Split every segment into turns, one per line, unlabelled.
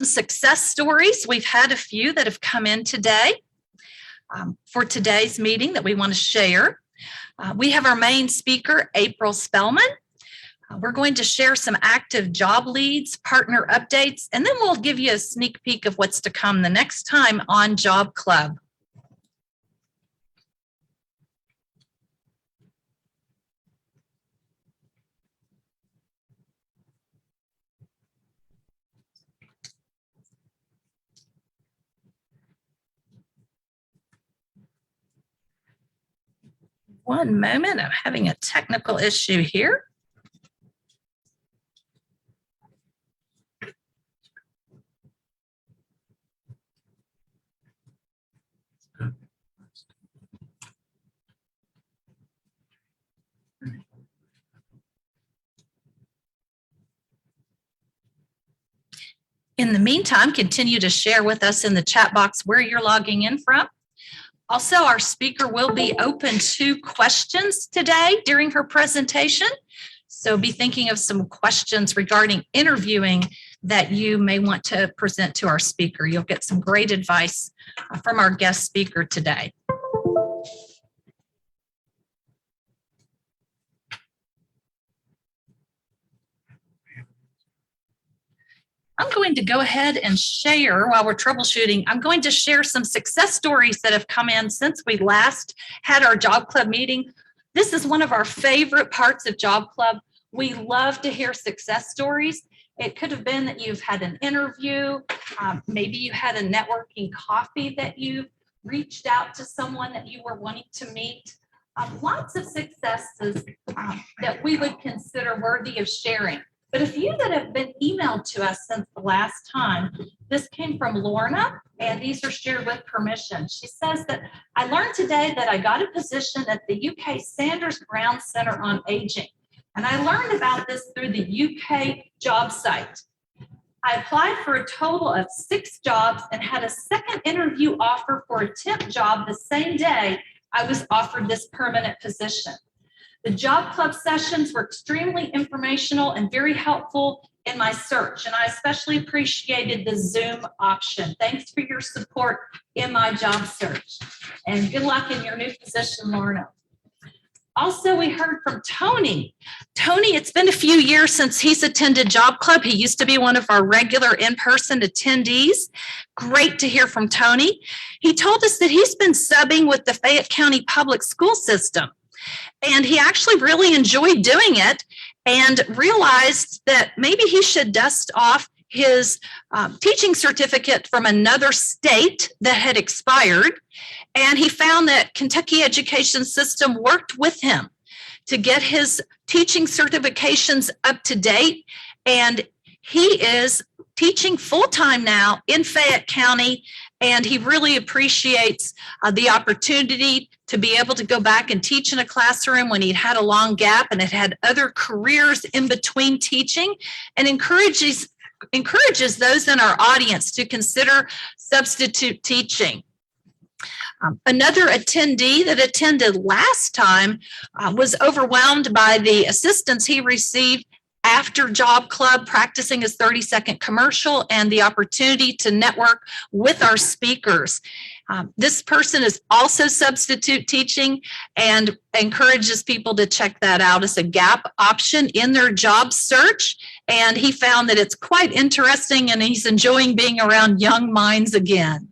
success stories. We've had a few that have come in today for today's meeting that we want to share. We have our main speaker, April Spellman. We're going to share some active job leads, partner updates, and then we'll give you a sneak peek of what's to come the next time on Job Club. One moment, I'm having a technical issue here. In the meantime, continue to share with us in the chat box where you're logging in from. Also, our speaker will be open to questions today during her presentation. So be thinking of some questions regarding interviewing that you may want to present to our speaker. You'll get some great advice from our guest speaker today. I'm going to go ahead and share while we're troubleshooting. I'm going to share some success stories that have come in since we last had our Job Club meeting. This is one of our favorite parts of Job Club. We love to hear success stories. It could have been that you've had an interview. Maybe you had a networking coffee that you reached out to someone that you were wanting to meet. Lots of successes that we would consider worthy of sharing. But a few that have been emailed to us since the last time, this came from Lorna, and these are shared with permission. She says that I learned today that I got a position at the UK Sanders Brown Centre on Aging. And I learned about this through the UK job site. I applied for a total of 6 jobs and had a second interview offer for a temp job the same day I was offered this permanent position. The Job Club sessions were extremely informational and very helpful in my search, and I especially appreciated the Zoom option. Thanks for your support in my job search, and good luck in your new position, Lorna. Also, we heard from Tony. Tony, it's been a few years since he's attended Job Club. He used to be one of our regular in-person attendees. Great to hear from Tony. He told us that he's been subbing with the Fayette County Public School System. And he actually really enjoyed doing it and realized that maybe he should dust off his teaching certificate from another state that had expired. And he found that Kentucky education system worked with him to get his teaching certifications up to date. And he is teaching full-time now in Fayette County, and he really appreciates the opportunity to be able to go back and teach in a classroom when he'd had a long gap and had other careers in between teaching, and encourages those in our audience to consider substitute teaching. Another attendee that attended last time was overwhelmed by the assistance he received after Job Club, practicing his 30-second commercial and the opportunity to network with our speakers. This person is also substitute teaching and encourages people to check that out as a gap option in their job search. And he found that it's quite interesting and he's enjoying being around young minds again.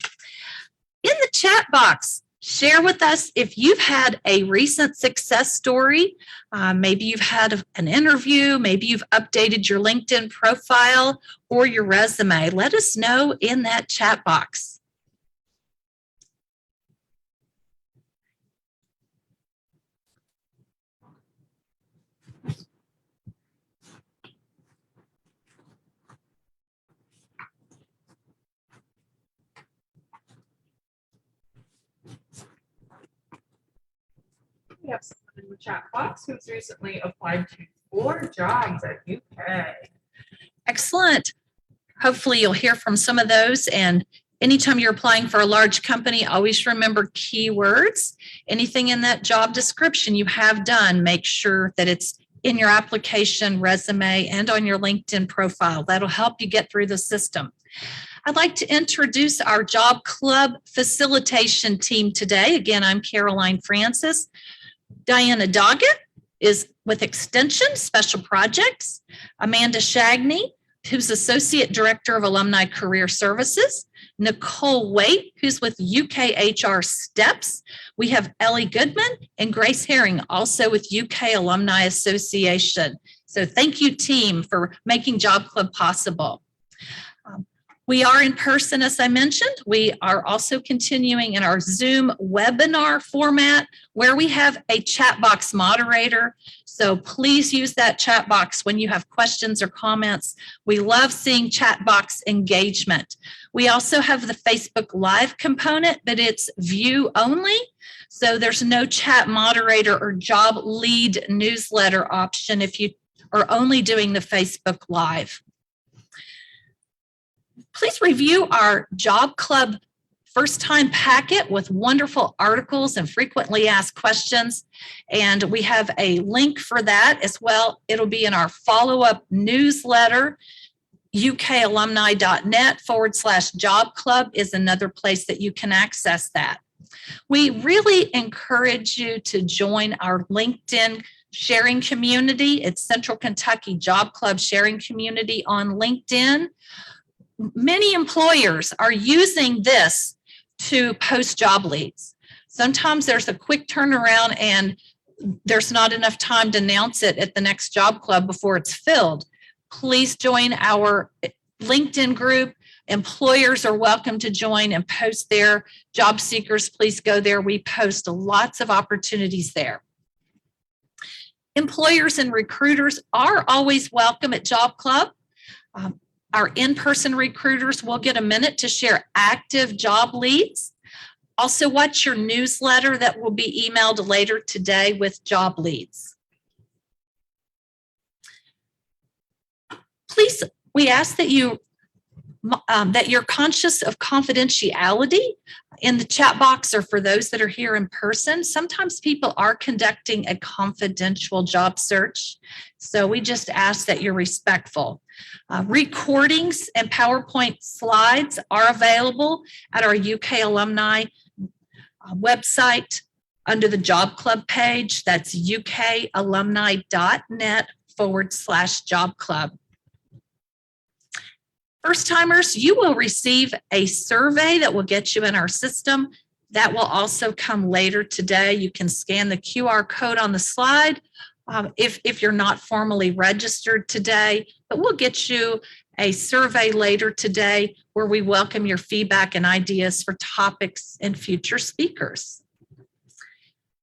In the chat box, share with us if you've had a recent success story. Maybe you've had an interview, maybe you've updated your LinkedIn profile or your resume. Let us know in that chat box.
We have someone in the chat box who's recently applied to 4 jobs at UK.
Excellent. Hopefully you'll hear from some of those. And anytime you're applying for a large company, always remember keywords. Anything in that job description you have done, make sure that it's in your application, resume, and on your LinkedIn profile. That'll help you get through the system. I'd like to introduce our Job Club facilitation team today. Again, I'm Caroline Francis. Diana Doggett is with Extension Special Projects. Amanda Shagney, who's Associate Director of Alumni Career Services. Nicole Waite, who's with UKHR STEPS. We have Ellie Goodman and Grace Herring, also with UK Alumni Association. So thank you, team, for making Job Club possible. We are in person, as I mentioned. We are also continuing in our Zoom webinar format where we have a chat box moderator. So please use that chat box when you have questions or comments. We love seeing chat box engagement. We also have the Facebook Live component, but it's view only. So there's no chat moderator or job lead newsletter option if you are only doing the Facebook Live. Please review our Job Club first time packet with wonderful articles and frequently asked questions. And we have a link for that as well. It'll be in our follow-up newsletter. ukalumni.net/Job Club is another place that you can access that. We really encourage you to join our LinkedIn sharing community. It's Central Kentucky Job Club sharing community on LinkedIn. Many employers are using this to post job leads. Sometimes there's a quick turnaround and there's not enough time to announce it at the next job club before it's filled. Please join our LinkedIn group. Employers are welcome to join and post there. Job seekers, please go there. We post lots of opportunities there. Employers and recruiters are always welcome at Job Club. Our in-person recruiters will get a minute to share active job leads. Also, watch your newsletter that will be emailed later today with job leads. Please, we ask that you're conscious of confidentiality in the chat box or for those that are here in person. Sometimes people are conducting a confidential job search, so we just ask that you're respectful. Recordings and PowerPoint slides are available at our UK Alumni website under the Job Club page. That's ukalumni.net/Job Club. First timers, you will receive a survey that will get you in our system. That will also come later today. You can scan the QR code on the slide if you're not formally registered today, but we'll get you a survey later today where we welcome your feedback and ideas for topics and future speakers.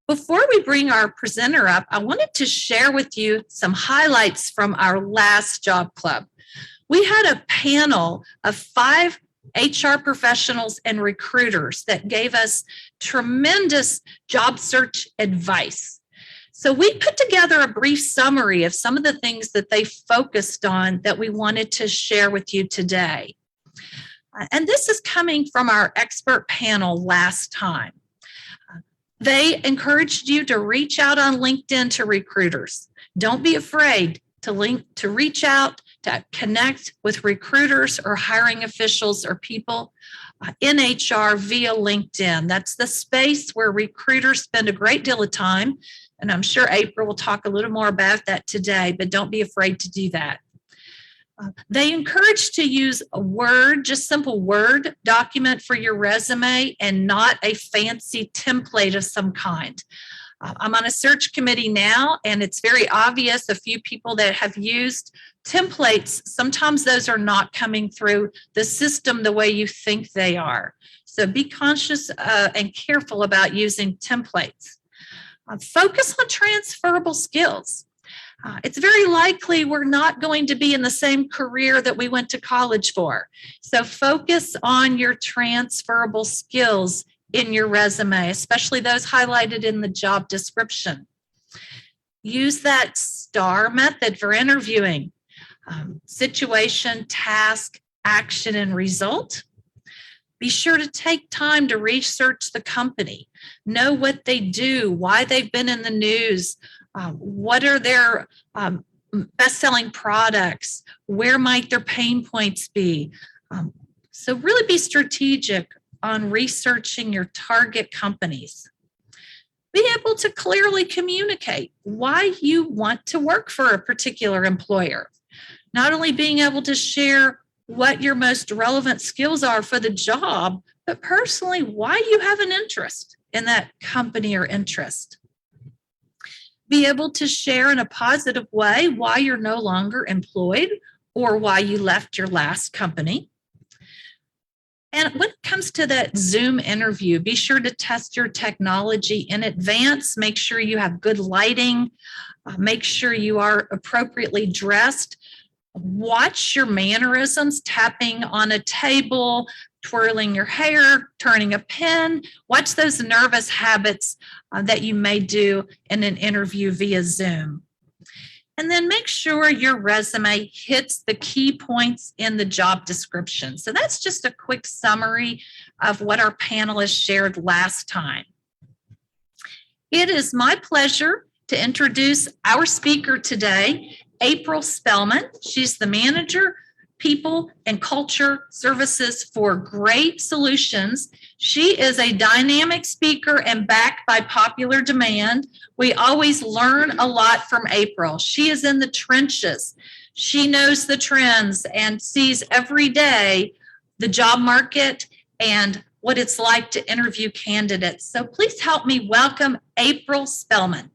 Before we bring our presenter up, I wanted to share with you some highlights from our last Job Club. We had a panel of 5 HR professionals and recruiters that gave us tremendous job search advice. So we put together a brief summary of some of the things that they focused on that we wanted to share with you today. And this is coming from our expert panel last time. They encouraged you to reach out on LinkedIn to recruiters. Don't be afraid to reach out, to connect with recruiters or hiring officials or people in HR via LinkedIn. That's the space where recruiters spend a great deal of time. And I'm sure April will talk a little more about that today, but don't be afraid to do that. They encourage to use a Word, just simple Word document for your resume and not a fancy template of some kind. I'm on a search committee now, and it's very obvious a few people that have used templates, sometimes those are not coming through the system the way you think they are. So be conscious and careful about using templates. Focus on transferable skills. It's very likely we're not going to be in the same career that we went to college for. So focus on your transferable skills in your resume, especially those highlighted in the job description. Use that STAR method for interviewing. Situation, task, action, and result. Be sure to take time to research the company. Know what they do, why they've been in the news, what are their best-selling products, where might their pain points be, So really be strategic on researching your target companies. Be able to clearly communicate why you want to work for a particular employer. Not only being able to share what your most relevant skills are for the job, but personally, why you have an interest in that company or interest. Be able to share in a positive way why you're no longer employed or why you left your last company. And when it comes to that Zoom interview, be sure to test your technology in advance. Make sure you have good lighting. Make sure you are appropriately dressed. Watch your mannerisms, tapping on a table, twirling your hair, turning a pen. Watch those nervous habits that you may do in an interview via Zoom. And then make sure your resume hits the key points in the job description. So that's just a quick summary of what our panelists shared last time. It is my pleasure to introduce our speaker today, April Spellman. She's the manager, people and culture services for Great Solutions. She is a dynamic speaker and backed by popular demand. We always learn a lot from April. She is in the trenches. She knows the trends and sees every day the job market and what it's like to interview candidates. So please help me welcome April Spellman.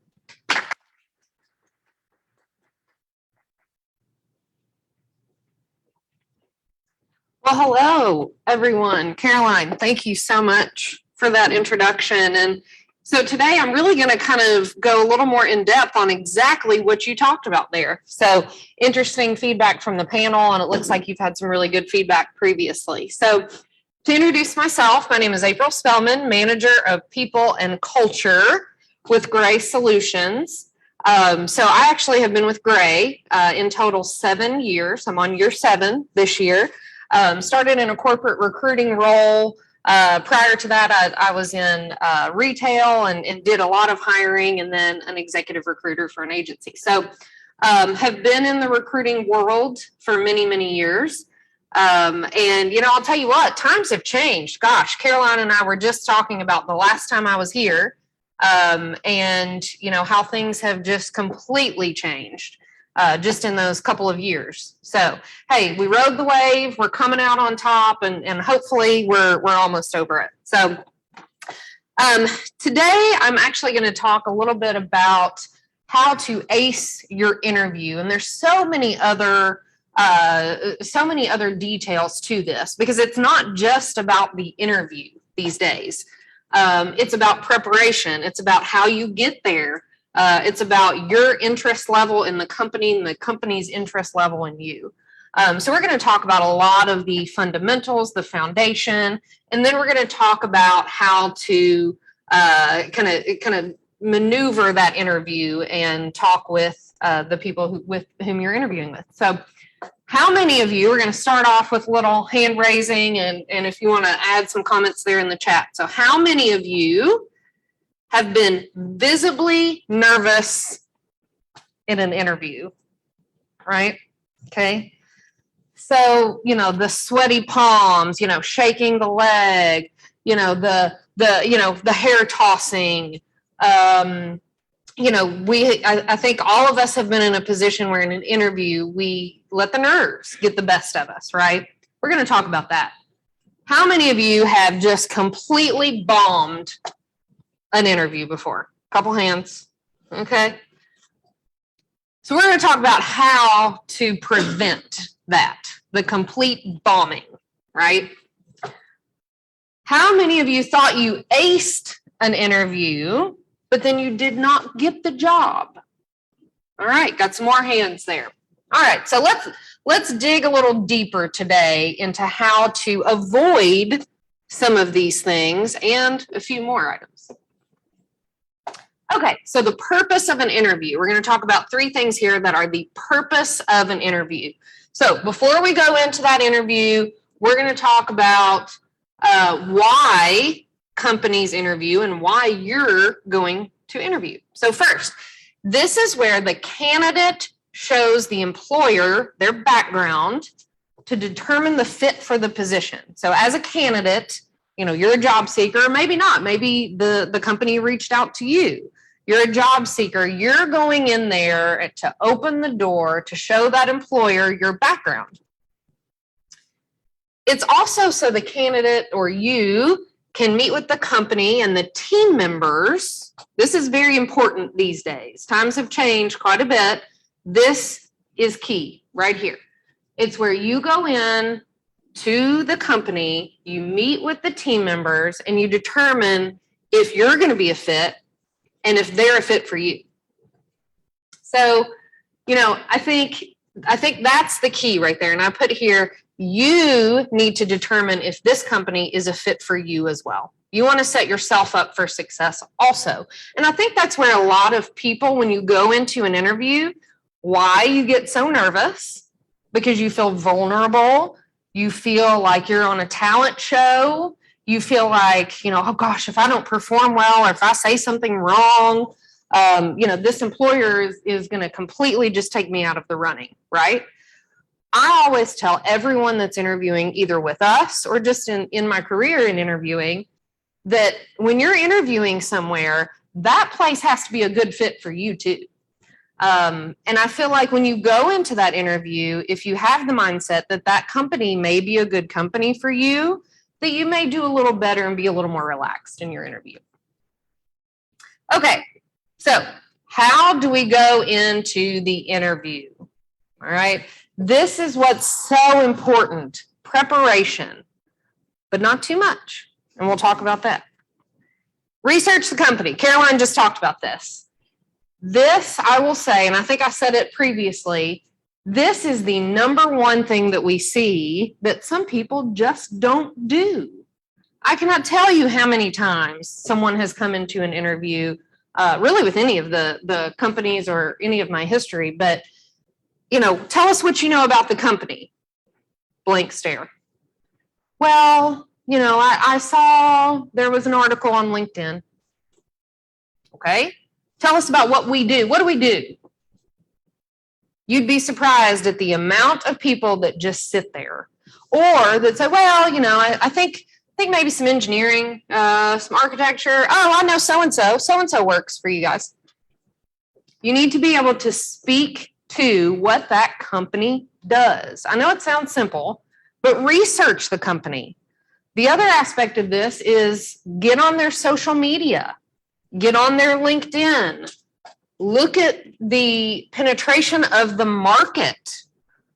Well, hello, everyone. Caroline, thank you so much for that introduction. And so today I'm really going to kind of go a little more in depth on exactly what you talked about there. So interesting feedback from the panel, and it looks like you've had some really good feedback previously. So to introduce myself, my name is April Spellman, Manager of People and Culture with Gray Solutions. So I actually have been with Gray in total 7 years. I'm on year 7 this year. Started in a corporate recruiting role. Prior to that, I was in retail and did a lot of hiring, and then an executive recruiter for an agency. So have been in the recruiting world for many, many years. And, you know, I'll tell you what, times have changed. Gosh, Caroline and I were just talking about the last time I was here, and, you know, how things have just completely changed. Just in those couple of years. So, hey, we rode the wave, we're coming out on top, and hopefully we're almost over it. So today I'm actually going to talk a little bit about how to ace your interview. And there's so many other details to this, because it's not just about the interview these days. It's about preparation. It's about how you get there. It's about your interest level in the company and the company's interest level in you. So we're going to talk about a lot of the fundamentals, the foundation, and then we're going to talk about how to kind of maneuver that interview and talk with the people with whom you're interviewing with. So how many of you, we're going to start off with a little hand raising, and if you want to add some comments there in the chat. So how many of you have been visibly nervous in an interview, right? Okay. So, you know, the sweaty palms, you know, shaking the leg, you know, the hair tossing. You know, I think all of us have been in a position where in an interview, we let the nerves get the best of us, right? We're going to talk about that. How many of you have just completely bombed an interview before? Couple hands. Okay. So we're going to talk about how to prevent that, the complete bombing, right? How many of you thought you aced an interview, but then you did not get the job? All right, got some more hands there. All right, so let's dig a little deeper today into how to avoid some of these things and a few more items. Okay, so the purpose of an interview. We're going to talk about 3 things here that are the purpose of an interview. So before we go into that interview, we're going to talk about why companies interview and why you're going to interview. So first, this is where the candidate shows the employer their background to determine the fit for the position. So as a candidate, you're a job seeker, maybe not, maybe the company reached out to you. You're a job seeker. You're going in there to open the door to show that employer your background. It's also so the candidate or you can meet with the company and the team members. This is very important these days. Times have changed quite a bit. This is key right here. It's where you go in to the company, you meet with the team members, and you determine if you're going to be a fit and if they're a fit for you. So, I think that's the key right there. And I put here, you need to determine if this company is a fit for you as well. You want to set yourself up for success also. And I think that's where a lot of people, when you go into an interview, why you get so nervous, because you feel vulnerable. You feel like you're on a talent show. You feel like, oh gosh, if I don't perform well, or if I say something wrong, this employer is going to completely just take me out of the running, right? I always tell everyone that's interviewing, either with us or just in my career in interviewing, that when you're interviewing somewhere, that place has to be a good fit for you too. And I feel like when you go into that interview, if you have the mindset that company may be a good company for you, that you may do a little better and be a little more relaxed in your interview. Okay, so how do we go into the interview? All right, this is what's so important, preparation, but not too much. And we'll talk about that. Research the company. Caroline just talked about this. This, I will say, and I think I said it previously, this is the number one thing that we see that some people just don't do. I cannot tell you how many times someone has come into an interview, really with any of the companies or any of my history, but, tell us what you know about the company. Blank stare. Well, I saw there was an article on LinkedIn. Okay. Tell us about what we do. What do we do? You'd be surprised at the amount of people that just sit there, or that say, well, I think maybe some engineering, some architecture. Oh, I know so-and-so. So-and-so works for you guys. You need to be able to speak to what that company does. I know it sounds simple, but research the company. The other aspect of this is get on their social media, get on their LinkedIn, look at the penetration of the market,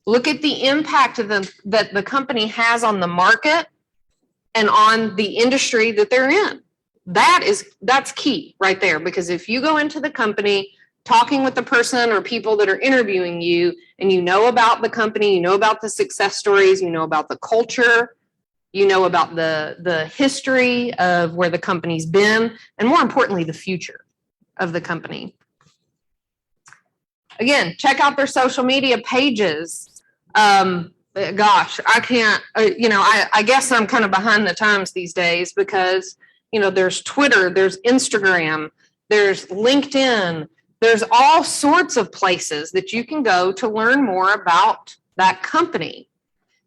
look at the impact that the company has on the market and on the industry that they're in. That's key right there, because if you go into the company talking with the person or people that are interviewing you, and you know about the company, you know about the success stories, you know about the culture, you know about the history of where the company's been, and more importantly, the future of the company. Again, check out their social media pages. Gosh, I can't, I guess I'm kind of behind the times these days, because, there's Twitter, there's Instagram, there's LinkedIn, there's all sorts of places that you can go to learn more about that company.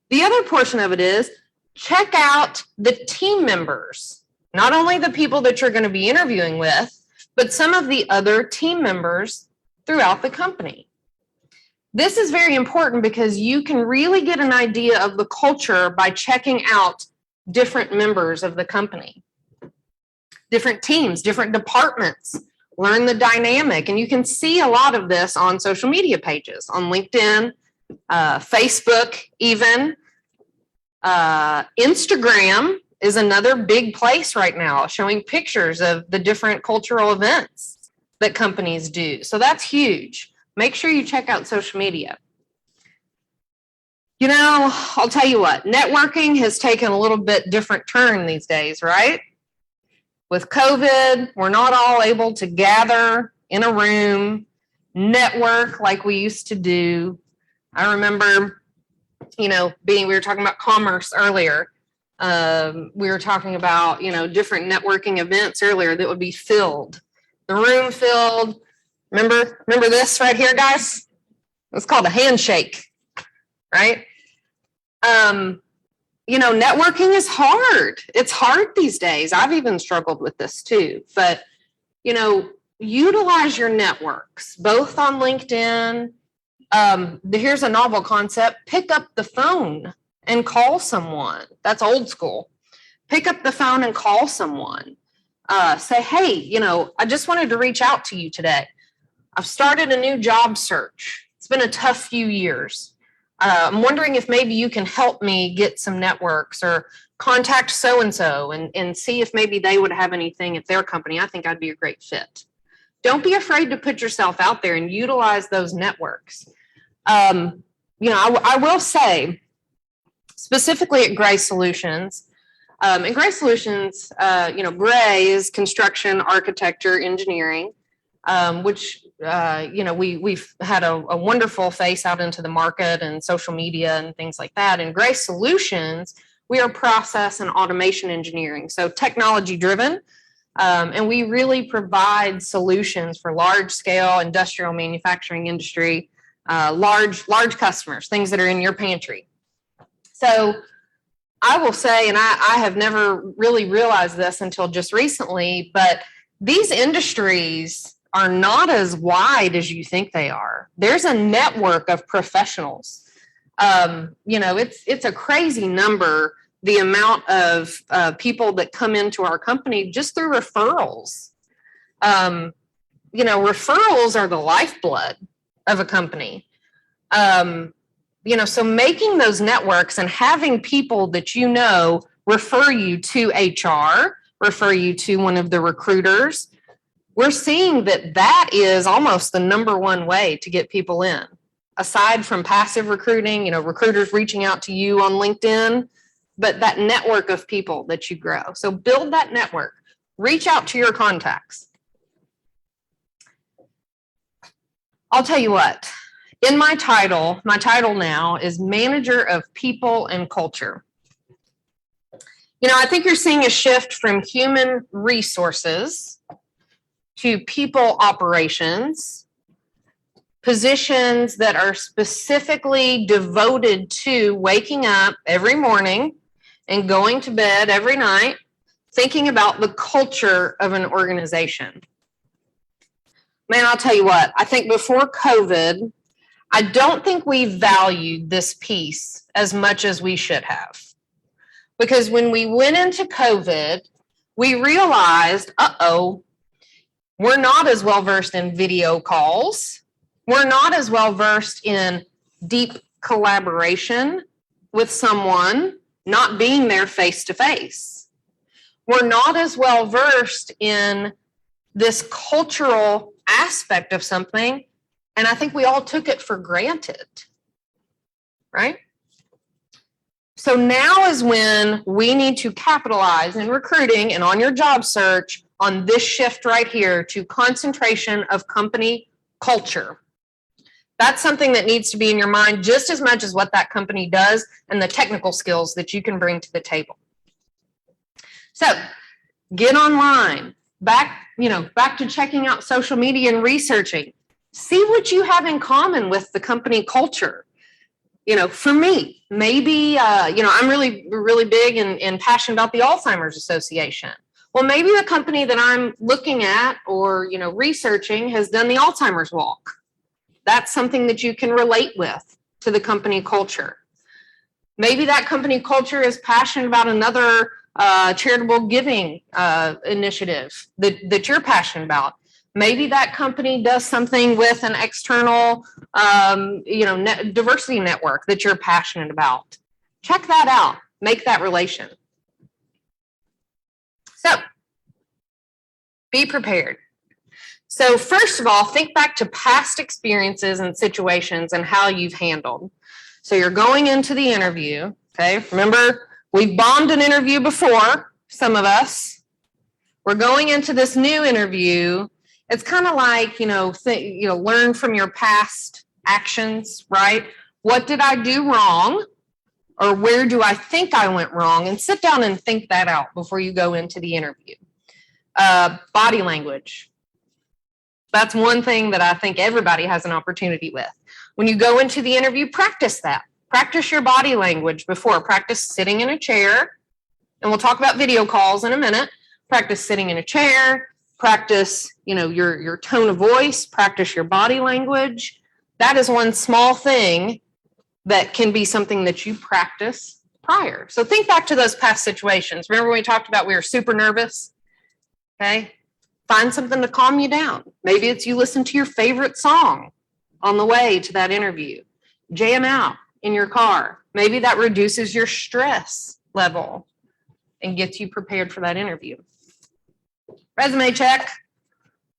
The other portion of it is check out the team members, not only the people that you're going to be interviewing with, but some of the other team members throughout the company. This is very important because you can really get an idea of the culture by checking out different members of the company, different teams, different departments. Learn the dynamic, and you can see a lot of this on social media pages, on LinkedIn, Facebook even. Instagram is another big place right now, showing pictures of the different cultural events that companies do. So that's huge. Make sure you check out social media. I'll tell you what, networking has taken a little bit different turn these days, right? With COVID, we're not all able to gather in a room, network like we used to do. I remember, we were talking about commerce earlier. We were talking about, different networking events earlier that would be filled. The room filled. Remember this right here, guys? It's called a handshake, right? Networking is hard. It's hard these days. I've even struggled with this too. But, utilize your networks, both on LinkedIn. Here's a novel concept. Pick up the phone and call someone. That's old school. Pick up the phone and call someone. Say, hey, I just wanted to reach out to you today. I've started a new job search. It's been a tough few years. I'm wondering if maybe you can help me get some networks or contact so-and-so and see if maybe they would have anything at their company. I think I'd be a great fit. Don't be afraid to put yourself out there and utilize those networks. I will say, specifically at Gray Solutions, and Gray Solutions, Gray is construction, architecture, engineering, which we've had a wonderful face out into the market and social media and things like that. In Gray Solutions, we are process and automation engineering, so technology driven, and we really provide solutions for large scale industrial manufacturing industry, large customers, things that are in your pantry. So I will say, and I have never really realized this until just recently, but these industries are not as wide as you think they are. There's a network of professionals. It's a crazy number, the amount of people that come into our company just through referrals. Referrals are the lifeblood of a company. So making those networks and having people that refer you to HR, refer you to one of the recruiters, we're seeing that is almost the number one way to get people in. Aside from passive recruiting, recruiters reaching out to you on LinkedIn, but that network of people that you grow. So build that network, reach out to your contacts. I'll tell you what, in my title now is Manager of People and Culture. I think you're seeing a shift from human resources to people operations, positions that are specifically devoted to waking up every morning and going to bed every night, thinking about the culture of an organization. Man, I'll tell you what, I think before COVID, I don't think we valued this piece as much as we should have. Because when we went into COVID, we realized, we're not as well versed in video calls. We're not as well versed in deep collaboration with someone, not being there face to face. We're not as well versed in this cultural aspect of something. And I think we all took it for granted, right? So now is when we need to capitalize in recruiting and on your job search on this shift right here to concentration of company culture. That's something that needs to be in your mind just as much as what that company does and the technical skills that you can bring to the table. So get online, back to checking out social media and researching. See what you have in common with the company culture. For me, maybe, I'm really, really big and passionate about the Alzheimer's Association. Well, maybe the company that I'm looking at or, researching has done the Alzheimer's walk. That's something that you can relate with to the company culture. Maybe that company culture is passionate about another charitable giving initiative that you're passionate about. Maybe that company does something with an external, diversity network that you're passionate about. Check that out. Make that relation. So, be prepared. So first of all, think back to past experiences and situations and how you've handled. So you're going into the interview, okay? Remember, we've bombed an interview before, some of us. We're going into this new interview. It's kind of like, learn from your past actions, right? What did I do wrong? Or where do I think I went wrong? And sit down and think that out before you go into the interview. Body language. That's one thing that I think everybody has an opportunity with. When you go into the interview, practice that. Practice your body language before. Practice sitting in a chair. And we'll talk about video calls in a minute. Practice sitting in a chair. Practice, your tone of voice. Practice your body language. That is one small thing that can be something that you practice prior. So think back to those past situations. Remember when we talked about we were super nervous? Okay. Find something to calm you down. Maybe it's you listen to your favorite song on the way to that interview. Jam out in your car. Maybe that reduces your stress level and gets you prepared for that interview. Resume check.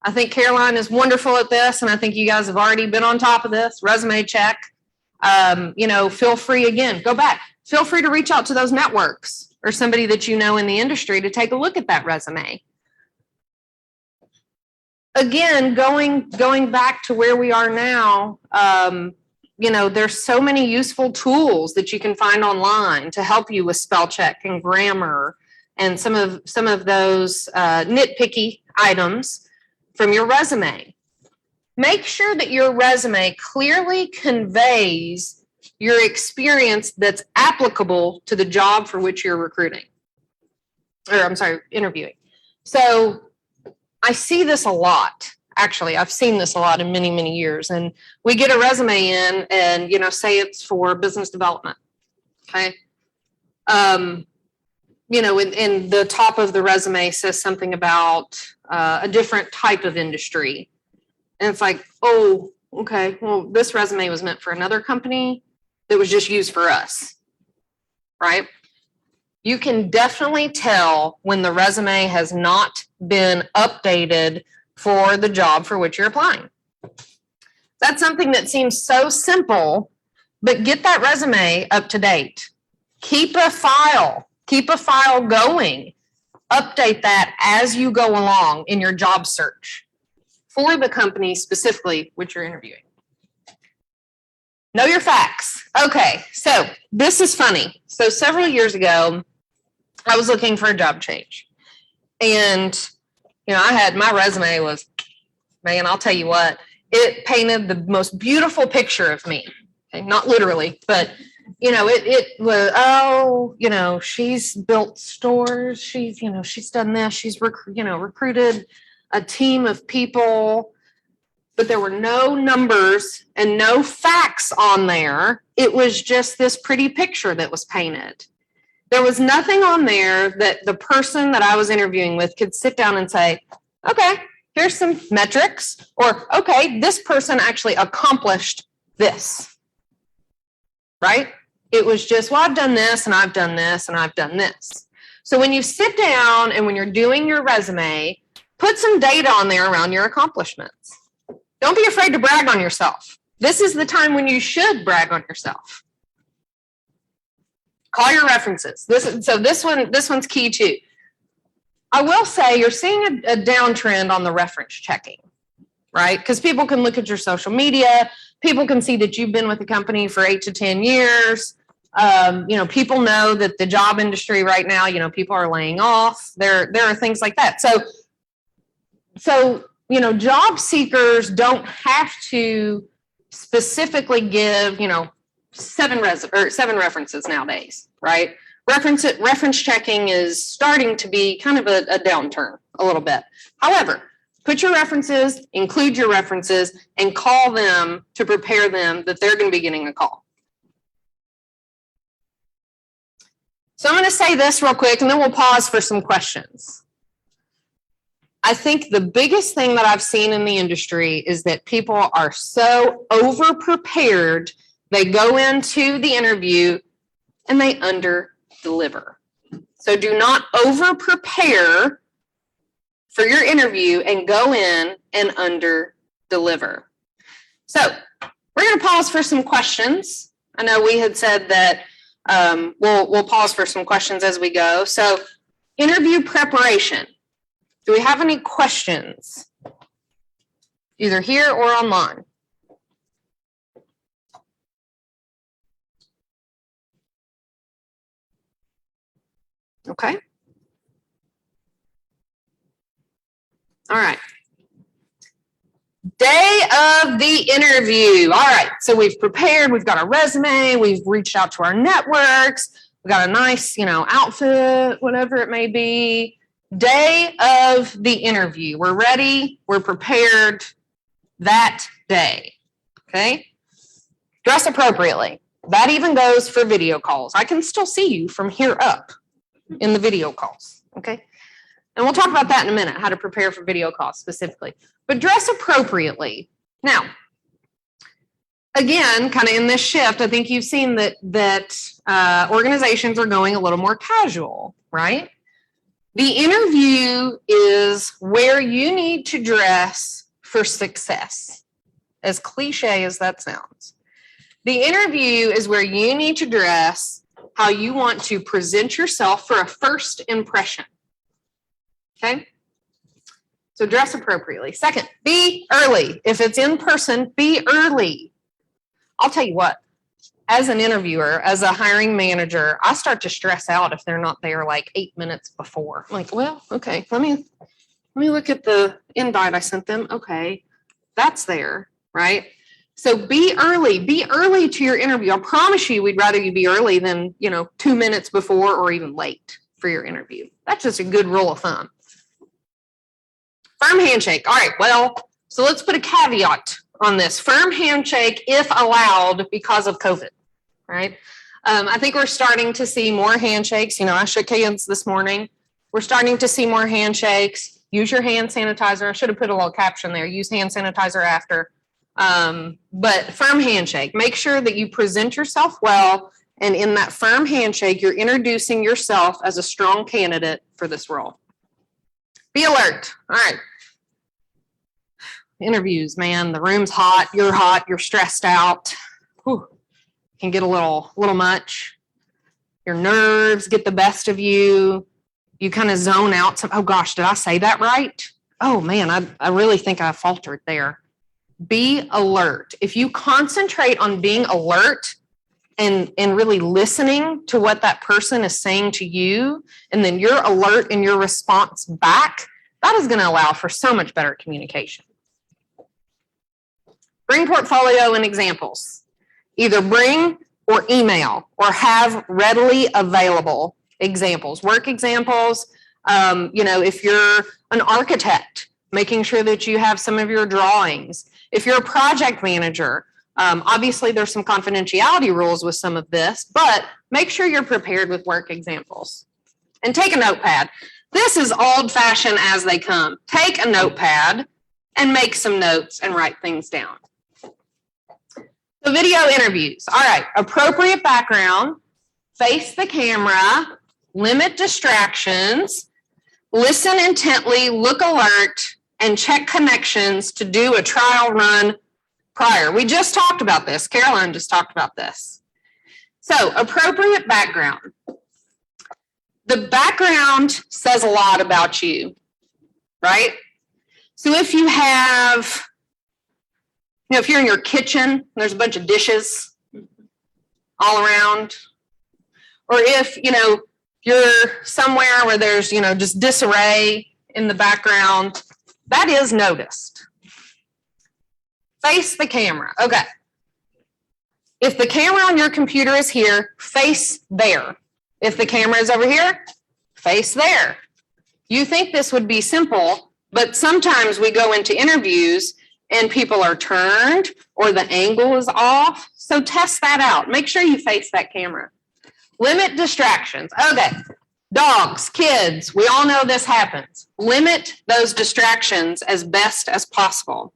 I think Caroline is wonderful at this, and I think you guys have already been on top of this. Resume check. Feel free, again, go back. Feel free to reach out to those networks or somebody that you know in the industry to take a look at that resume. Again, going back to where we are now, there's so many useful tools that you can find online to help you with spell check and grammar and some of those nitpicky items from your resume. Make sure that your resume clearly conveys your experience that's applicable to the job for which you're interviewing. So I see this a lot. Actually, I've seen this a lot in many, many years. And we get a resume in and, say it's for business development. Okay. In the top of the resume says something about a different type of industry. And it's like, oh, okay, well, this resume was meant for another company that was just used for us, right? You can definitely tell when the resume has not been updated for the job for which you're applying. That's something that seems so simple, but get that resume up to date. Keep a file going. Update that as you go along in your job search for the company specifically which you're interviewing. Know your facts. Okay, so this is funny. So several years ago, I was looking for a job change. And, I had my resume was, man, I'll tell you what, it painted the most beautiful picture of me. Okay, not literally, but, it was, she's built stores. She's done this. She's, recruited a team of people. But there were no numbers and no facts on there. It was just this pretty picture that was painted. There was nothing on there that the person that I was interviewing with could sit down and say, okay, here's some metrics, or okay, this person actually accomplished this, right? It was just, well, I've done this and I've done this and I've done this. So when you sit down and when you're doing your resume, put some data on there around your accomplishments. Don't be afraid to brag on yourself. This is the time when you should brag on yourself. Call your references. This one's key too. I will say you're seeing a downtrend on the reference checking, right? Because people can look at your social media. People can see that you've been with the company for 8 to 10 years. People know that the job industry right now, people are laying off. There are things like that. So job seekers don't have to specifically give, 7 references nowadays, right? Reference checking is starting to be kind of a downturn a little bit. However, put your references, include your references, and call them to prepare them that they're going to be getting a call. So I'm going to say this real quick, and then we'll pause for some questions. I think the biggest thing that I've seen in the industry is that people are so over-prepared. They go into the interview and they under-deliver. So do not over-prepare for your interview and go in and under-deliver. So we're going to pause for some questions. I know we had said that we'll pause for some questions as we go. So interview preparation. Do we have any questions? Either here or online? Okay. All right. Day of the interview. All right, so we've prepared, we've got our resume, we've reached out to our networks, we've got a nice, outfit, whatever it may be. Day of the interview. We're ready, we're prepared that day. Okay? Dress appropriately. That even goes for video calls. I can still see you from here up in the video calls. Okay? And we'll talk about that in a minute, how to prepare for video calls specifically. But dress appropriately. Now, again, kind of in this shift, I think you've seen that organizations are going a little more casual, right? The interview is where you need to dress for success, as cliche as that sounds. The interview is where you need to dress how you want to present yourself for a first impression. Okay? So dress appropriately. Second, be early. If it's in person, be early. I'll tell you what, as an interviewer, as a hiring manager, I start to stress out if they're not there like 8 minutes before. I'm like, well, okay, let me look at the invite I sent them. Okay, that's there, right? So be early to your interview. I promise you we'd rather you be early than, 2 minutes before or even late for your interview. That's just a good rule of thumb. Firm handshake. All right, well, so let's put a caveat on this. Firm handshake if allowed because of COVID, right? I think we're starting to see more handshakes. I shook hands this morning. We're starting to see more handshakes. Use your hand sanitizer. I should have put a little caption there. Use hand sanitizer after. But firm handshake. Make sure that you present yourself well. And in that firm handshake, you're introducing yourself as a strong candidate for this role. Be alert. All right. Interviews, man, the room's hot, you're stressed out. Whew. Can get a little much. Your nerves get the best of you. You kind of zone out. Oh gosh, did I say that right? Oh man, I really think I faltered there. Be alert. If you concentrate on being alert and really listening to what that person is saying to you, and then you're alert in your response back, that is going to allow for so much better communication. Bring portfolio and examples. Either bring or email or have readily available examples, work examples. If you're an architect, making sure that you have some of your drawings. If you're a project manager, obviously there's some confidentiality rules with some of this, but make sure you're prepared with work examples. And take a notepad. This is old-fashioned as they come. Take a notepad and make some notes and write things down. So video interviews. All right, appropriate background, face the camera, limit distractions, listen intently, look alert, and check connections to do a trial run prior. We just talked about this. Caroline just talked about this. So appropriate background. The background says a lot about you, right? So if you have, if you're in your kitchen, there's a bunch of dishes all around, or if, you're somewhere where there's, just disarray in the background, that is noticed. Face the camera. Okay. If the camera on your computer is here, face there. If the camera is over here, face there. You think this would be simple, but sometimes we go into interviews and people are turned or the angle is off. So test that out. Make sure you face that camera. Limit distractions. Okay. Dogs, kids, we all know this happens. Limit those distractions as best as possible.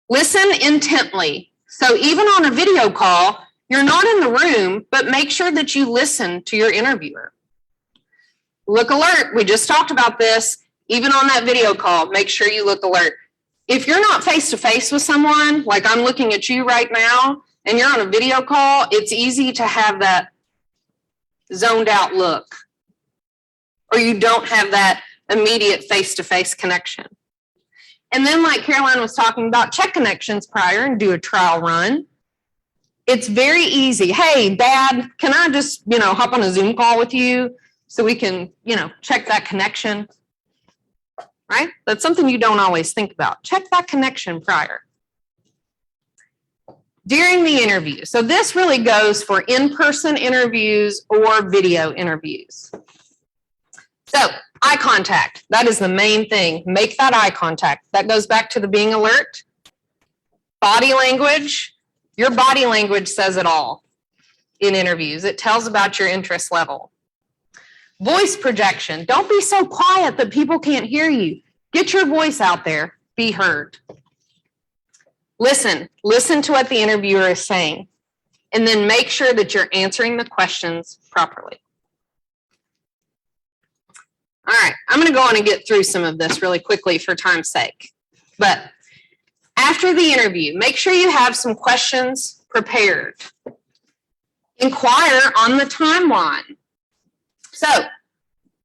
Listen intently. So even on a video call, you're not in the room, but make sure that you listen to your interviewer. Look alert. We just talked about this. Even on that video call, make sure you look alert. If you're not face-to-face with someone, like I'm looking at you right now, and you're on a video call, it's easy to have that zoned out look, or you don't have that immediate face-to-face connection. And then like Caroline was talking about, check connections prior and do a trial run. It's very easy. Hey, Dad, can I just, hop on a Zoom call with you so we can, check that connection? right? That's something you don't always think about. Check that connection prior. During the interview. So this really goes for in-person interviews or video interviews. So eye contact, that is the main thing. Make that eye contact. That goes back to the being alert. Body language, your body language says it all in interviews. It tells about your interest level. Voice projection, don't be so quiet that people can't hear you. Get your voice out there, be heard. Listen to what the interviewer is saying, and then make sure that you're answering the questions properly. All right, I'm going to go on and get through some of this really quickly for time's sake. But after the interview, make sure you have some questions prepared. Inquire on the timeline. So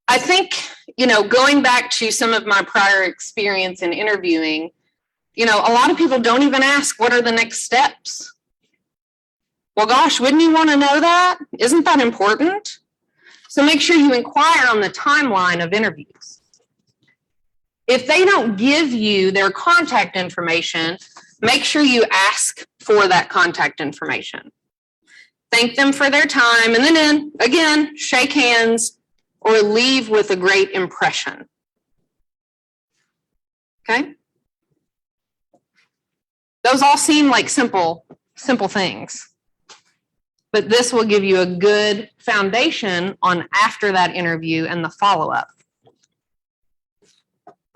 I think, going back to some of my prior experience in interviewing, a lot of people don't even ask, what are the next steps? Well, gosh, wouldn't you want to know that? Isn't that important? So make sure you inquire on the timeline of interviews. If they don't give you their contact information, make sure you ask for that contact information. Thank them for their time, and then again, shake hands or leave with a great impression. Okay? Those all seem like simple things. But this will give you a good foundation on after that interview and the follow-up.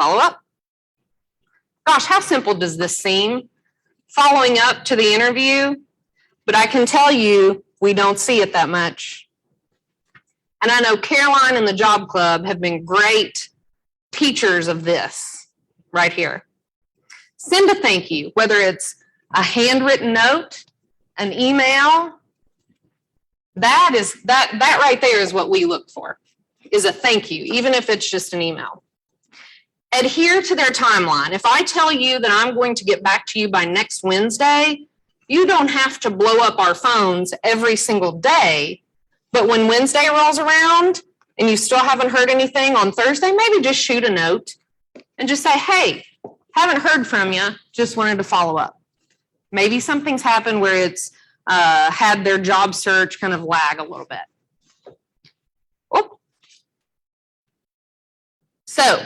Follow-up? Gosh, how simple does this seem? Following up to the interview, but I can tell you we don't see it that much. And I know Caroline and the Job Club have been great teachers of this right here. Send a thank you, whether it's a handwritten note, an email. That right there is what we look for, is a thank you, even if it's just an email. Adhere to their timeline. If I tell you that I'm going to get back to you by next Wednesday, you don't have to blow up our phones every single day. But when Wednesday rolls around and you still haven't heard anything on Thursday, maybe just shoot a note and just say, hey, haven't heard from you, just wanted to follow up. Maybe something's happened where it's had their job search kind of lag a little bit. Oh. So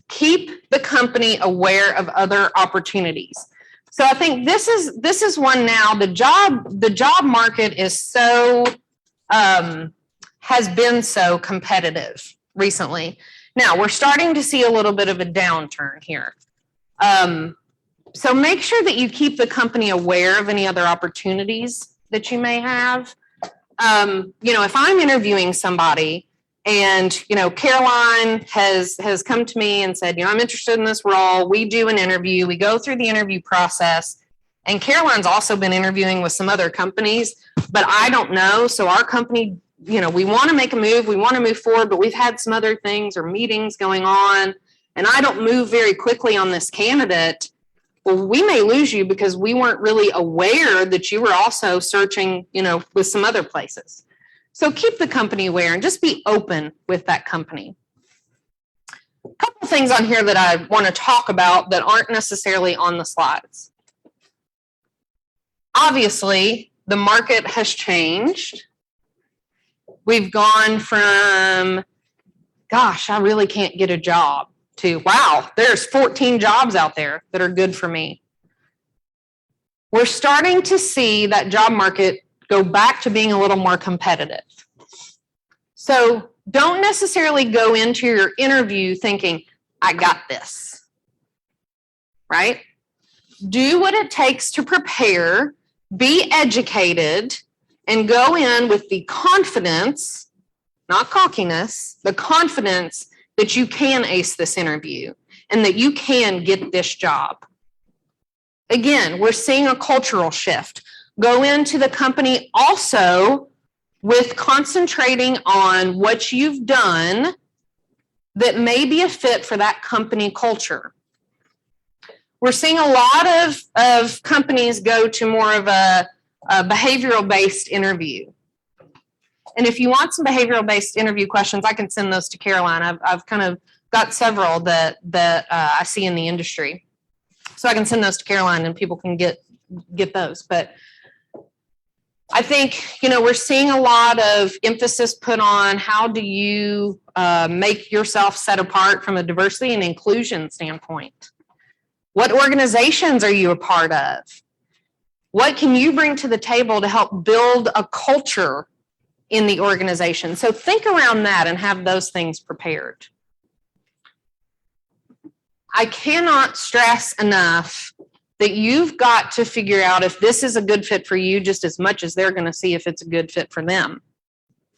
keep the company aware of other opportunities. So I think this is one now. The job market is so has been so competitive recently. Now we're starting to see a little bit of a downturn here. So make sure that you keep the company aware of any other opportunities that you may have. If I'm interviewing somebody and, Caroline has come to me and said, I'm interested in this role. We do an interview. We go through the interview process. And Caroline's also been interviewing with some other companies, but I don't know. So our company, we want to make a move. We want to move forward, but we've had some other things or meetings going on. And I don't move very quickly on this candidate. Well, we may lose you because we weren't really aware that you were also searching, with some other places. So keep the company aware and just be open with that company. A couple things on here that I want to talk about that aren't necessarily on the slides. Obviously, the market has changed. We've gone from, gosh, I really can't get a job, to, wow, there's 14 jobs out there that are good for me. We're starting to see that job market go back to being a little more competitive. So don't necessarily go into your interview thinking, I got this, right? Do what it takes to prepare, be educated, and go in with the confidence, not cockiness, the confidence that you can ace this interview and that you can get this job. Again, we're seeing a cultural shift. Go into the company also with concentrating on what you've done that may be a fit for that company culture. We're seeing a lot of companies go to more of a behavioral-based interview. And if you want some behavioral-based interview questions, I can send those to Caroline. I've kind of got several that I see in the industry. So I can send those to Caroline and people can get those. But I think, we're seeing a lot of emphasis put on how do you make yourself set apart from a diversity and inclusion standpoint. What organizations are you a part of? What can you bring to the table to help build a culture in the organization? So think around that and have those things prepared. I cannot stress enough that you've got to figure out if this is a good fit for you just as much as they're going to see if it's a good fit for them.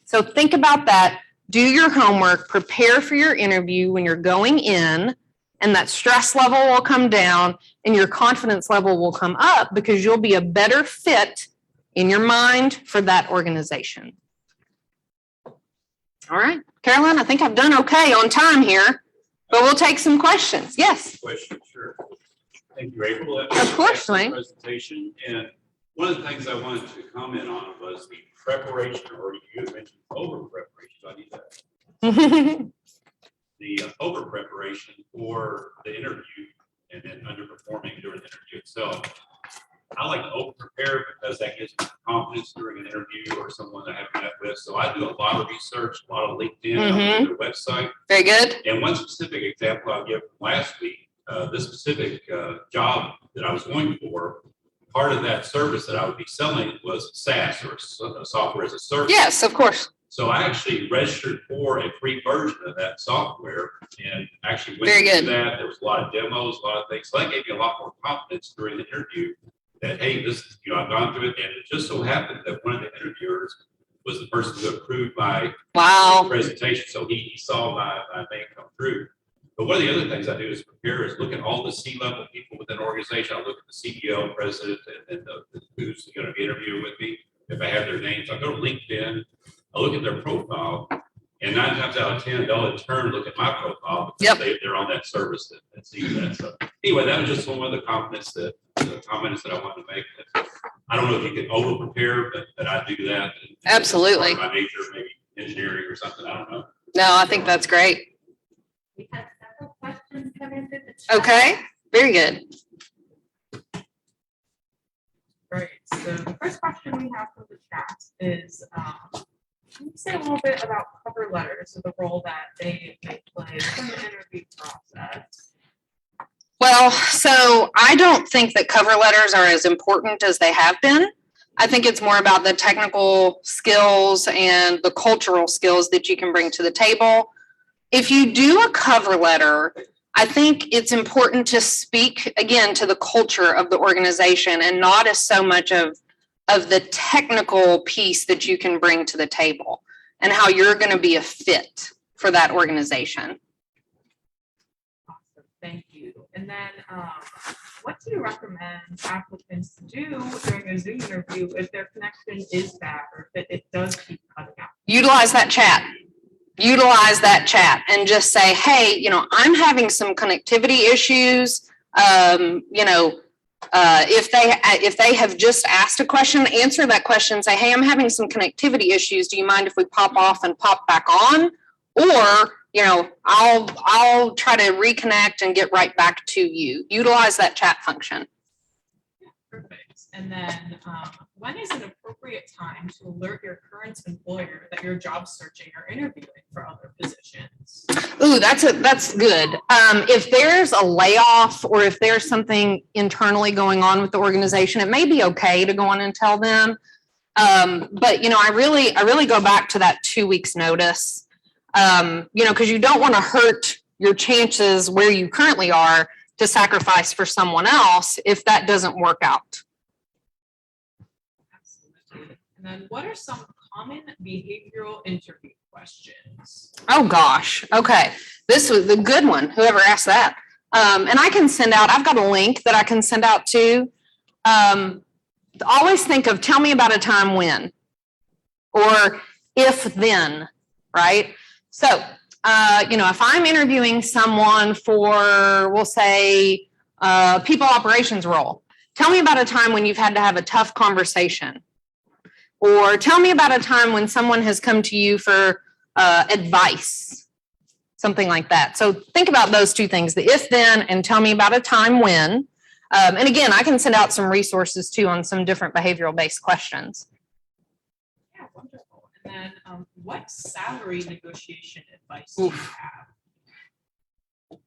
So think about that. Do your homework, prepare for your interview when you're going in, and that stress level will come down and your confidence level will come up because you'll be a better fit in your mind for that organization. All right, Caroline, I think I've done okay on time here, but we'll take some questions. Yes.
Question, sure. Thank you, April.
Of course, Dwayne.
Presentation, and one of the things I wanted to comment on was the preparation, or you had mentioned over preparation. So I need that. The over preparation for the interview and then underperforming during the interview itself. I like to over prepare because that gives me confidence during an interview or someone I haven't met with. So I do a lot of research, a lot of LinkedIn, on their website.
Very good.
And one specific example I'll give from last week, this specific job that I was going for, part of that service that I would be selling was SaaS, or software as a service.
Yes, of course.
So I actually registered for a free version of that software and actually went
Very
through
good.
that. There was a lot of demos, a lot of things. So that gave me a lot more confidence during the interview that, hey, this, I've gone through it. And it just so happened that one of the interviewers was the person who approved my presentation. So he saw my name come through. But one of the other things I do is prepare is look at all the C-level people within an organization. I look at the CEO, president, and who's going to be interviewing with me. If I have their names, I go to LinkedIn, I look at their profile, and 9 times out of 10, they'll in turn look at my profile because they're on that service that sees that. So anyway, that was just one of the comments that I wanted to make. I don't know if you can over prepare, but I do that.
Absolutely.
My major, maybe engineering or something. I don't know.
No, I think that's great.
We had several questions come in through the chat.
Okay, very good.
Great. So the first question we have from the chat is, can you say a little bit about cover letters, or the role that they play in the interview process?
Well, so I don't think that cover letters are as important as they have been. I think it's more about the technical skills and the cultural skills that you can bring to the table. If you do a cover letter, I think it's important to speak again to the culture of the organization and not as so much of the technical piece that you can bring to the table and how you're going to be a fit for that organization.
Awesome, thank you. And then what do you recommend applicants do during a Zoom interview if their connection is bad or if it does keep cutting out? Utilize that chat
And just say, hey, I'm having some connectivity issues. If they have just asked a question, answer that question, say, hey, I'm having some connectivity issues. Do you mind if we pop off and pop back on? Or, I'll try to reconnect and get right back to you. Utilize that chat function.
Perfect. And then when is an appropriate time to alert your current employer that you're job searching or interviewing for other positions?
Ooh, that's good. If there's a layoff or if there's something internally going on with the organization, it may be okay to go on and tell them. But I really go back to that 2 weeks notice. Because you don't want to hurt your chances where you currently are to sacrifice for someone else if that doesn't work out.
Absolutely. And then what are some common behavioral interview questions?
Oh gosh. Okay. This was the good one. Whoever asked that. And I can I've got a link that I can send out to. Always think of, tell me about a time when, or if then, right? So, if I'm interviewing someone for, we'll say, people operations role, tell me about a time when you've had to have a tough conversation. Or tell me about a time when someone has come to you for advice. something like that. So think about those two things, the if then and tell me about a time when. And again, I can send out some resources too on some different behavioral based questions.
Yeah, wonderful. And then what salary negotiation advice do you have?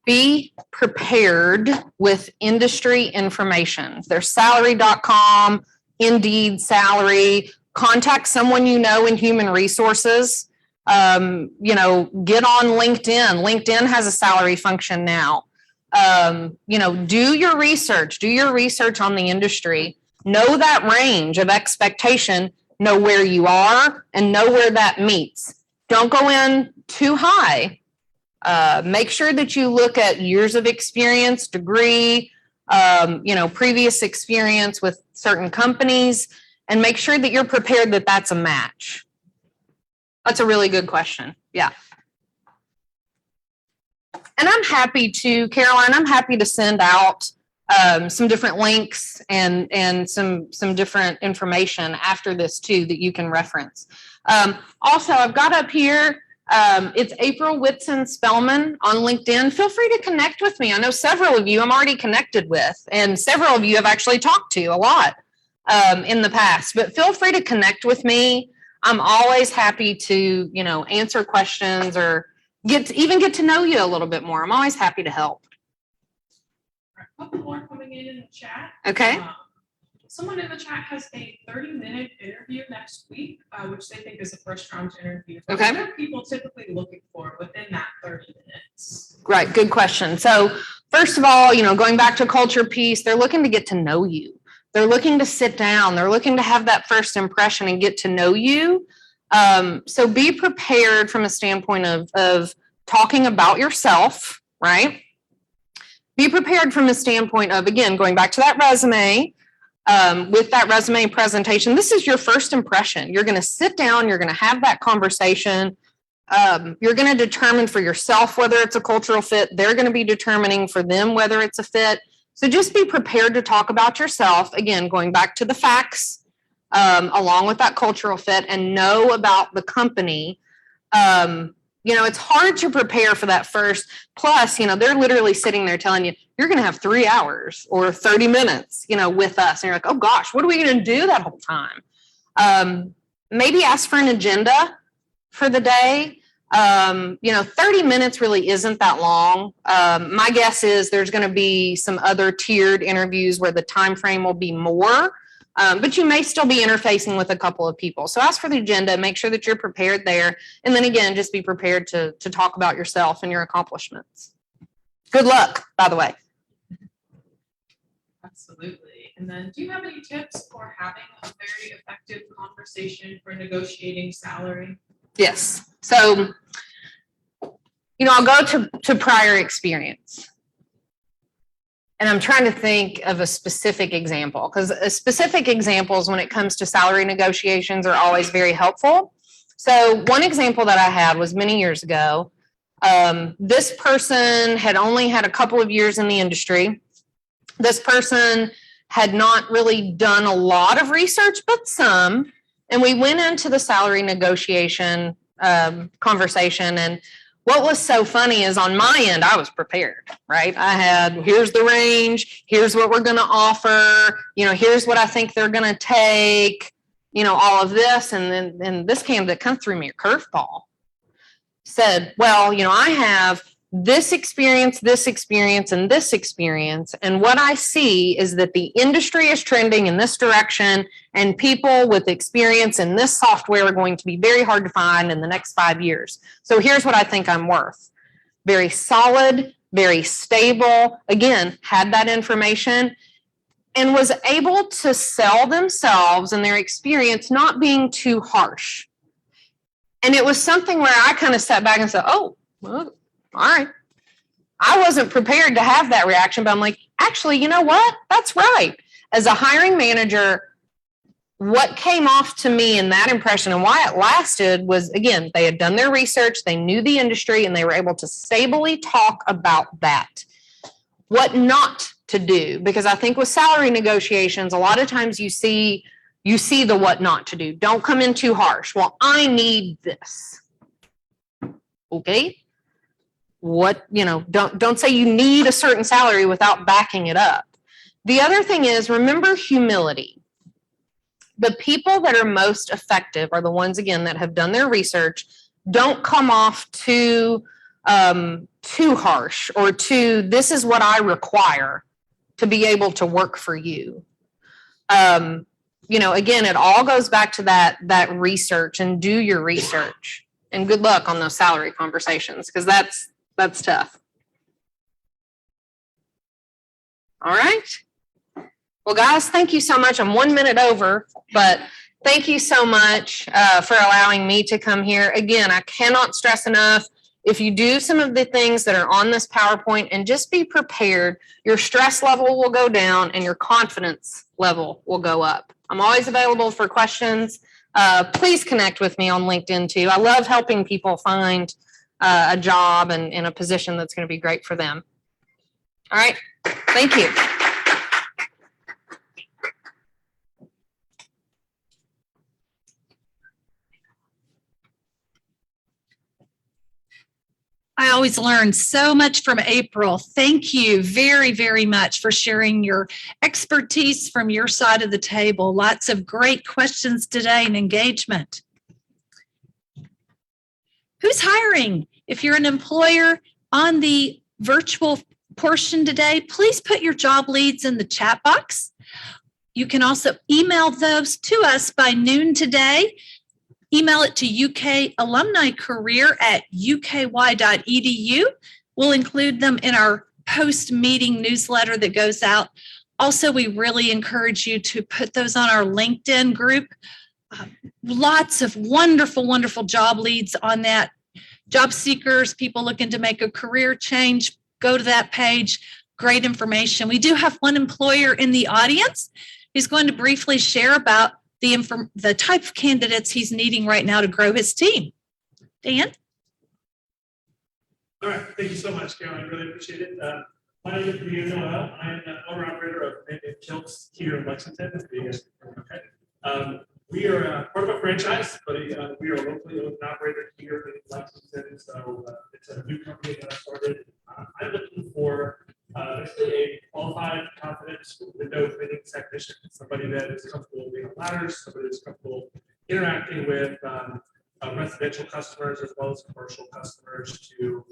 Be prepared with industry information. There's salary.com, Indeed salary, contact someone you know in human resources. You know, get on LinkedIn. LinkedIn has a salary function now. You know, do your research on the industry, know that range of expectation, know where you are and know where that meets. Don't go in too high. Make sure that you look at years of experience, degree, you know, previous experience with certain companies, and make sure that you're prepared that that's a match. That's a really good question. Yeah. And I'm happy to, Caroline, I'm happy to send out some different links and some different information after this too that you can reference. Also, I've got up here, it's April Whitson Spellman on LinkedIn. Feel free to connect with me. I know several of you I'm already connected with, and several of you have actually talked to a lot in the past, but feel free to connect with me. I'm always happy to, you know, answer questions or get to know you a little bit more. I'm always happy to help.
A couple more coming in the chat.
Okay.
Someone in the chat has a 30-minute interview next week, which they think is a first round interview.
Okay.
What are people typically looking for within that 30 minutes?
Right. Good question. So first of all, you know, going back to culture piece, they're looking to get to know you. They're looking to sit down. They're looking to have that first impression and get to know you. So be prepared from a standpoint of talking about yourself, right? Be prepared from a standpoint of, again, going back to that resume, with that resume presentation, this is your first impression. You're going to sit down, you're going to have that conversation. You're going to determine for yourself whether it's a cultural fit. They're going to be determining for them whether it's a fit. So just be prepared to talk about yourself. Again, going back to the facts, along with that cultural fit, and know about the company. You know, it's hard to prepare for that first. Plus, you know, they're literally sitting there telling you, you're going to have 3 hours or 30 minutes, you know, with us. And you're like, oh gosh, what are we going to do that whole time? Maybe ask for an agenda for the day. You know, 30 minutes really isn't that long. My guess is there's going to be some other tiered interviews where the time frame will be more. But you may still be interfacing with a couple of people. So ask for the agenda, make sure that you're prepared there. And then again, just be prepared to talk about yourself and your accomplishments. Good luck, by the way.
Absolutely. And then do you have any tips for having a very effective conversation for negotiating salary?
Yes. So, you know, I'll go to prior experience. And I'm trying to think of a specific example, because specific examples when it comes to salary negotiations are always very helpful. So one example that I had was many years ago. This person had only had a couple of years in the industry. This person had not really done a lot of research, but some. And we went into the salary negotiation conversation. And what was so funny is on my end, I was prepared, right? I had, here's the range, here's what we're going to offer, you know, here's what I think they're going to take, you know, all of this. And then this candidate kind of threw me a curveball. Said, well, you know, I have this experience, and this experience. And what I see is that the industry is trending in this direction, and people with experience in this software are going to be very hard to find in the next 5 years. So here's what I think I'm worth. Very solid, very stable. Again, had that information and was able to sell themselves and their experience, not being too harsh. And it was something where I kind of sat back and said, oh, well, all right. I wasn't prepared to have that reaction, but I'm like, actually, you know what? That's right. As a hiring manager, what came off to me in that impression and why it lasted was, again, they had done their research, they knew the industry, and they were able to stably talk about that. What not to do, because I think with salary negotiations, a lot of times you see the what not to do. Don't come in too harsh. Well, I need this. Okay. what, don't say you need a certain salary without backing it up. The other thing is, remember humility. The people that are most effective are the ones, again, that have done their research, don't come off too harsh or this is what I require to be able to work for you. Again, it all goes back to that research, and do your research, and good luck on those salary conversations, because that's tough. All right. Well, guys, thank you so much. I'm 1 minute over, but thank you so much for allowing me to come here. Again, I cannot stress enough, if you do some of the things that are on this PowerPoint and just be prepared, your stress level will go down and your confidence level will go up. I'm always available for questions. Please connect with me on LinkedIn too. I love helping people find a job and in a position that's going to be great for them. All right. Thank you.
I always learn so much from April. Thank you very, very much for sharing your expertise from your side of the table. Lots of great questions today and engagement. Who's hiring? If you're an employer on the virtual portion today, please put your job leads in the chat box. You can also email those to us by noon today. Email it to ukalumnicareer@uky.edu. We'll include them in our post-meeting newsletter that goes out. Also, we really encourage you to put those on our LinkedIn group. Lots of wonderful, wonderful job leads on that. Job seekers, people looking to make a career change, go to that page. Great information. We do have one employer in the audience who's going to briefly share about the type of candidates he's needing right now to grow his team. Dan?
All right, thank you so much, Carolyn. I really appreciate it. My name is Dan Noel. I am the owner-operator of Kilts here in Lexington. We are part of a franchise, but we are a locally owned operator here in Lexington. So it's a new company that I started. I'm looking for basically a qualified, confident window cleaning technician, somebody that is comfortable being on ladders, somebody that's comfortable interacting with residential customers as well as commercial customers to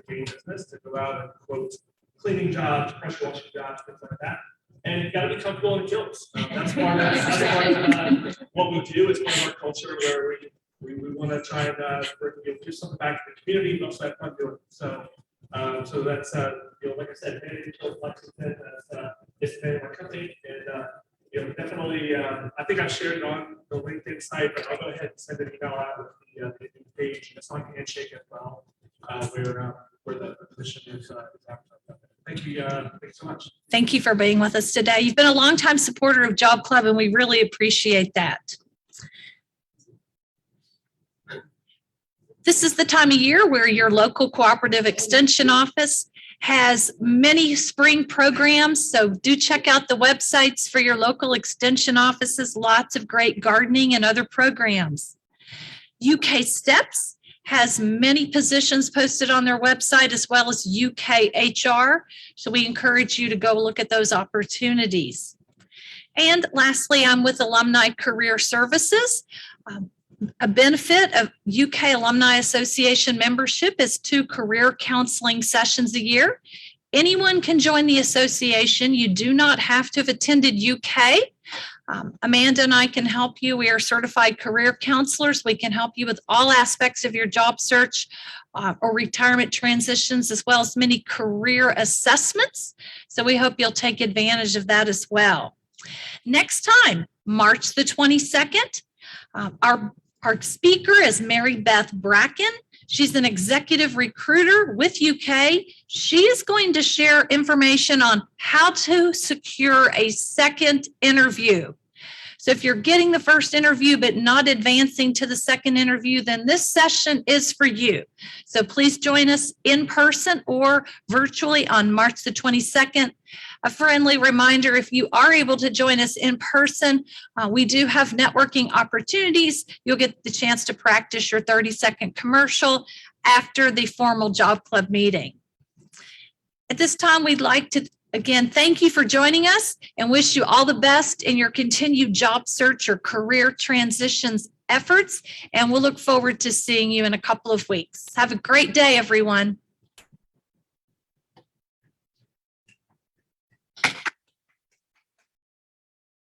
gain business, to go out and quote cleaning jobs, pressure washing jobs, things like that. And you got to be comfortable in kilts. That's part of what we do. It's part of our culture where we want to try and do something back to the community, but also have fun doing it. So that's like I said, Lexington is the name of our company, and definitely I think I've shared it on the LinkedIn site, but I'll go ahead and send an email out with the new page. It's on Handshake as well, where the position is advertised. Thank you. Thanks so much.
Thank you for being with us today. You've been a longtime supporter of Job Club, and we really appreciate that. This is the time of year where your local cooperative extension office has many spring programs, so do check out the websites for your local extension offices. Lots of great gardening and other programs. UK Steps has many positions posted on their website, as well as UK HR. So we encourage you to go look at those opportunities. And lastly, I'm with Alumni Career Services. A benefit of UK Alumni Association membership is 2 career counseling sessions a year. Anyone can join the association. You do not have to have attended UK. Amanda and I can help you. We are certified career counselors. We can help you with all aspects of your job search or retirement transitions, as well as many career assessments. So we hope you'll take advantage of that as well. Next time, March the 22nd, our speaker is Mary Beth Bracken. She's an executive recruiter with UK. She is going to share information on how to secure a second interview. So if you're getting the first interview but not advancing to the second interview, then this session is for you. So please join us in person or virtually on March the 22nd. A friendly reminder, if you are able to join us in person, we do have networking opportunities. You'll get the chance to practice your 30-second commercial. after the formal job club meeting. At this time, we'd like to, again, thank you for joining us and wish you all the best in your continued job search or career transitions efforts. And we'll look forward to seeing you in a couple of weeks. Have a great day, everyone.